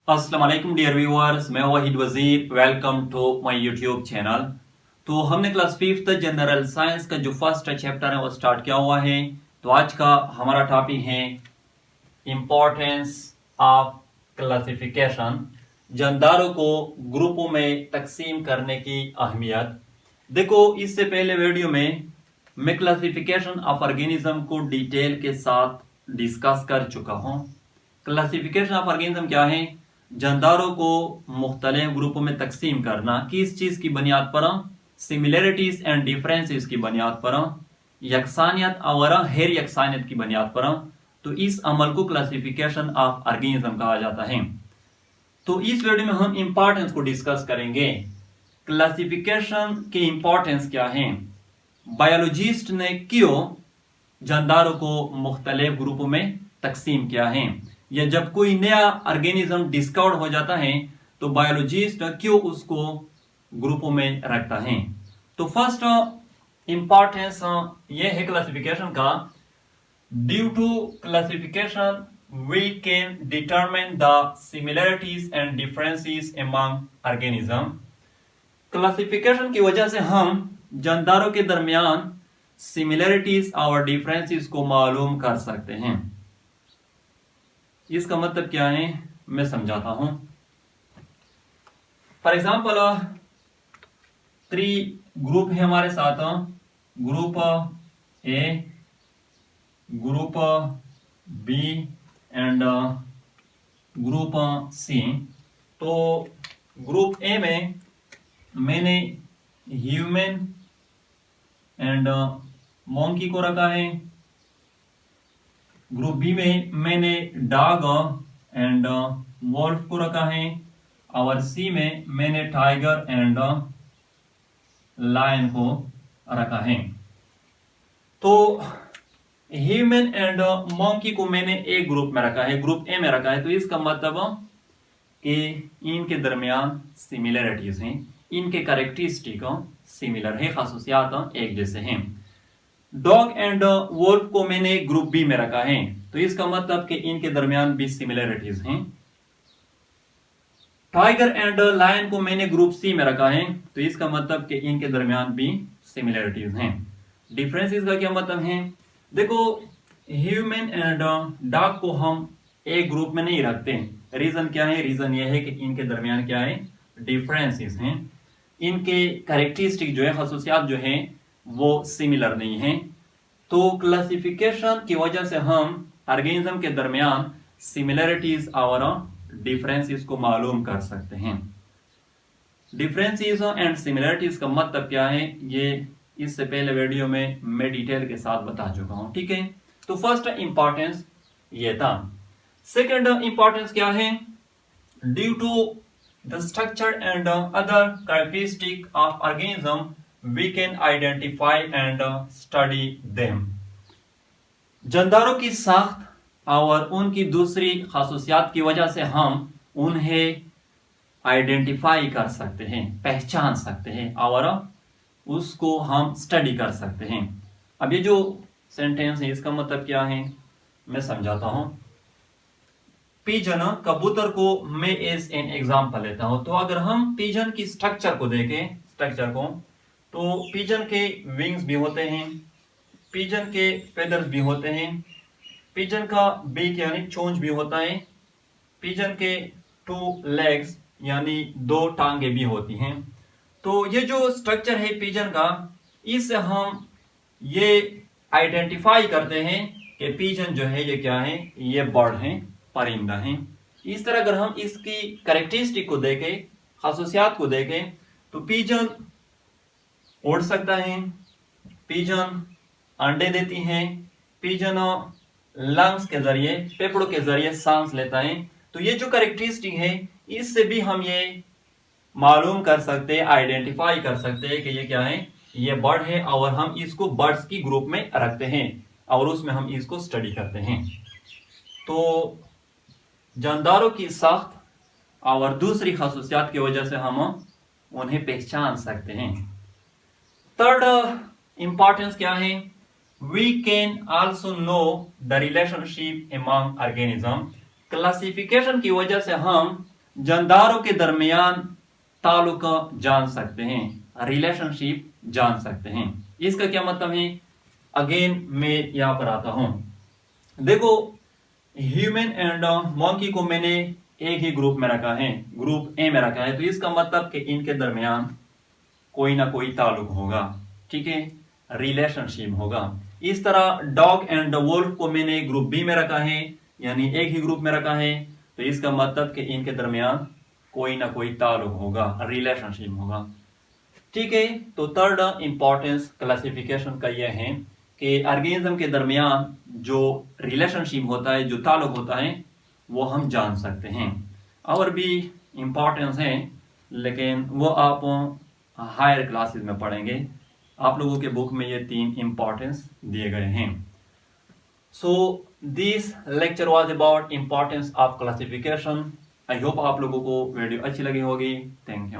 अस्सलाम वालेकुम dear viewers, मैं Waheed Wazir. Welcome to my YouTube channel. तो हमने क्लास 5th जनरल साइंस का जो फर्स्ट चैप्टर है वो स्टार्ट किया हुआ है। तो आज का हमारा टॉपिक है इम्पोर्टेंस ऑफ क्लासिफिकेशन, जानदारों को ग्रुपों में तकसीम करने की अहमियत। देखो, इससे पहले वीडियो में मैं क्लासिफिकेशन ऑफ ऑर्गेनिज्म को डिटेल के साथ डिस्कस कर चुका हूँ। क्लासिफिकेशन ऑफ ऑर्गेनिज्म क्या है? जानदारों को मुख्तलिफ ग्रुपों में तकसीम करना। किस चीज की बुनियाद पर? सिमिलरिटीज एंड डिफरेंसेस की बुनियाद पर, यकसानियत और गैर यकसानियत की बुनियाद पर। तो इस अमल को क्लासिफिकेशन ऑफ ऑर्गेनिज्म कहा जाता है। तो इस वीडियो में हम इंपॉर्टेंस को डिस्कस करेंगे। क्लासिफिकेशन की इंपॉर्टेंस क्या है, बायोलॉजिस्ट ने क्यों जानदारों को मुख्तलिफ ग्रुपों में तकसीम किया है, या जब कोई नया ऑर्गेनिज्म डिस्कवर हो जाता है तो बायोलॉजिस्ट क्यों उसको ग्रुपों में रखता है। तो फर्स्ट इंपॉर्टेंस ये है क्लासिफिकेशन का। Due to classification we can determine the similarities and differences among organism. Classification की वजह से हम जानदारों के दरमियान सिमिलरिटीज और डिफरेंसेस को मालूम कर सकते हैं। इसका मतलब क्या है, मैं समझाता हूं। फॉर एग्जाम्पल 3 ग्रुप है हमारे साथ, group A, group B and group C. तो ग्रुप ए में मैंने ह्यूमन एंड मॉन्की को रखा है। ग्रुप बी में मैंने डॉग एंड वॉल्फ को रखा है, और सी में मैंने टाइगर एंड लायन को रखा है। तो ह्यूमन एंड मॉन्की को मैंने एक ग्रुप में रखा है, ग्रुप ए में रखा है। तो इसका मतलब कि इनके दरमियान सिमिलरिटीज हैं, इनके कैरेक्टरिस्टिक सिमिलर है, खासूसियात एक जैसे हैं। डॉग एंड वोल्फ को मैंने ग्रुप बी में रखा है, तो इसका मतलब कि इनके दरमियान भी सिमिलरिटीज हैं। टाइगर एंड लायन को मैंने ग्रुप सी में रखा है, तो इसका मतलब कि इनके दरमियान भी सिमिलरिटीज हैं। डिफरेंसेस का क्या मतलब है? देखो, ह्यूमन एंड डॉग को हम एक ग्रुप में नहीं रखते। रीजन क्या है? रीजन यह है कि इनके दरमियान क्या है, डिफरेंसेस हैं। इनके कैरेक्टरिस्टिक जो है, खसूसियात जो है, वो सिमिलर नहीं है। तो क्लासिफिकेशन की वजह से हम ऑर्गेनिज्म के दरमियान सिमिलरिटीज और डिफरेंसेस को मालूम कर सकते हैं। डिफरेंसेस एंड सिमिलरिटीज का मतलब क्या है, ये इससे पहले वीडियो में मैं डिटेल के साथ बता चुका हूं, ठीक है। तो फर्स्ट इंपॉर्टेंस ये था। सेकंड इंपॉर्टेंस क्या है? Due to the structure and other characteristic of organism we can identify and study them। जानदारों की साख्त और उनकी दूसरी खासूसियात की वजह से हम उन्हें आइडेंटिफाई कर सकते हैं, पहचान सकते हैं, और उसको हम स्टडी कर सकते हैं। अब ये जो सेंटेंस है, इसका मतलब क्या है, मैं समझाता हूं। पिजन, कबूतर को मैं एज एन एग्जाम्पल लेता हूं। तो अगर हम पिजन की स्ट्रक्चर को देखें, तो पिजन के विंग्स भी होते हैं, पिजन के फेदर्स भी होते हैं, पिजन का बीक यानी चोंच भी होता है, पिजन के 2 लेग्स यानी 2 टांगे भी होती हैं। तो ये जो स्ट्रक्चर है पिजन का, इससे हम ये आइडेंटिफाई करते हैं कि पिजन जो है ये क्या है, ये बर्ड है, परिंदा है। इस तरह अगर हम इसकी कैरेक्टरिस्टिक को देखें, खासूसियात को देखें, तो पिजन उड़ सकता है, पिजन अंडे देती हैं, पिजन लंग्स के जरिए, फेफड़ों के जरिए सांस लेता है। तो ये जो कैरेक्टरिस्टिक है, इससे भी हम ये मालूम कर सकते हैं, आइडेंटिफाई कर सकते हैं कि ये क्या है, ये बर्ड है, और हम इसको बर्ड्स की ग्रुप में रखते हैं और उसमें हम इसको स्टडी करते हैं। तो जानदारों की साख्त और दूसरी खासूसियात की वजह से हम उन्हें पहचान सकते हैं। थर्ड इंपॉर्टेंस क्या है? We can also know the relationship among organism। Classification की वजह से हम जानदारों के दरमियान ताल्लुक जान सकते हैं, रिलेशनशिप जान सकते हैं। इसका क्या मतलब है? अगेन मैं यहां पर आता हूं। देखो, ह्यूमन एंड मॉन्की को मैंने एक ही ग्रुप में रखा है, ग्रुप ए में रखा है, तो इसका मतलब कि इनके दरमियान कोई ना कोई ताल्लुक होगा, ठीक है, रिलेशनशिप होगा। इस तरह डॉग एंड वुल्फ को मैंने ग्रुप बी में रखा है, यानी एक ही ग्रुप में रखा है, तो इसका मतलब कि इनके दरमियान कोई ना कोई ताल्लुक होगा, रिलेशनशिप होगा, ठीक है। तो थर्ड इंपॉर्टेंस क्लासिफिकेशन का यह है कि ऑर्गेनिज्म के दरमियान जो रिलेशनशिप होता है, जो ताल्लुक होता है, वो हम जान सकते हैं। और भी इंपॉर्टेंस है, लेकिन वो आप हायर क्लासेस में पढ़ेंगे। आप लोगों के बुक में ये 3 इंपॉर्टेंस दिए गए हैं। So this lecture was about importance of classification. I hope आप लोगों को वीडियो अच्छी लगी होगी। Thank you.